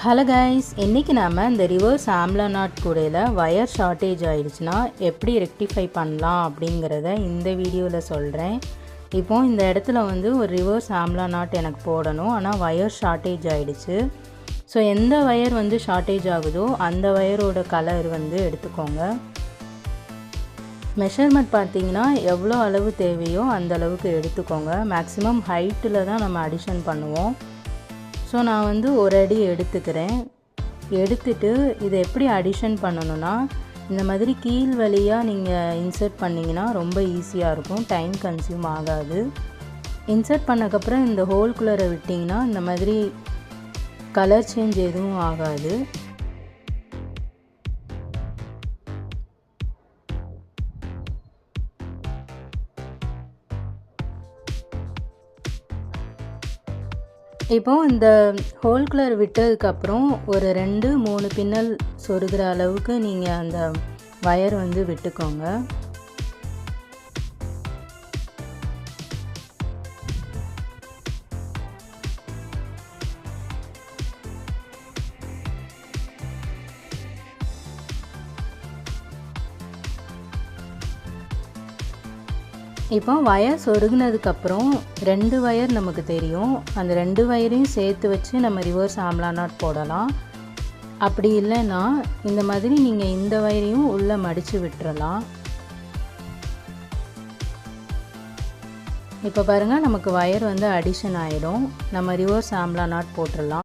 Hello guys, இன்றைக்கி நாம் இந்த ரிவர்ஸ் ஆம்லா நாட் கூடையில் வயர் ஷார்ட்டேஜ் ஆகிடுச்சுன்னா எப்படி ரெக்டிஃபை பண்ணலாம் அப்படிங்கிறத இந்த வீடியோவில் சொல்கிறேன். இப்போது இந்த இடத்துல ஒரு ரிவர்ஸ் ஆம்லா நாட் எனக்கு போடணும், ஆனால் வயர் ஷார்ட்டேஜ் ஆகிடுச்சு. ஸோ எந்த வயர் ஷார்ட்டேஜ் ஆகுதோ அந்த வயரோட கலர் எடுத்துக்கோங்க. மெஷர்மெண்ட் பார்த்தீங்கன்னா எவ்வளோ அளவு தேவையோ அந்த அளவுக்கு எடுத்துக்கோங்க. மேக்ஸிமம் ஹைட்டில் தான் நம்ம அடிஷன் பண்ணுவோம். ஸோ நான் ஒரு அடி எடுத்துக்கிறேன். எடுத்துட்டு இதை எப்படி அடிஷன் பண்ணணுன்னா, இந்த மாதிரி கீழ் வழியாக நீங்கள் இன்சர்ட் பண்ணிங்கன்னா ரொம்ப ஈஸியாக இருக்கும், டைம் கன்சியூம் ஆகாது. இன்சர்ட் பண்ணக்கப்புறம் இந்த ஹோல்குள்ளரை விட்டிங்கன்னா இந்த மாதிரி கலர் சேஞ்ச் எதுவும் ஆகாது. இப்போது இந்த ஹோல் கலர் விட்டதுக்கப்புறம் ஒரு 2-3 பின்னல் சொருகிற அளவுக்கு நீங்கள் அந்த வயர் விட்டுக்கோங்க. இப்போ வயர் சொருகினதுக்கப்புறம் 2 வயர் நமக்கு தெரியும். அந்த 2 வயரையும் சேர்த்து வச்சு நம்ம ரிவர்ஸ் ஆம்லா நாட் போடலாம். அப்படி இல்லைன்னா இந்த மாதிரி நீங்கள் இந்த வயரையும் உள்ளே மடித்து விட்டுறலாம். இப்போ பாருங்கள், நமக்கு வயர் அடிஷன் ஆகிடும். நம்ம ரிவர்ஸ் ஆம்லா நாட் போட்டுடலாம்.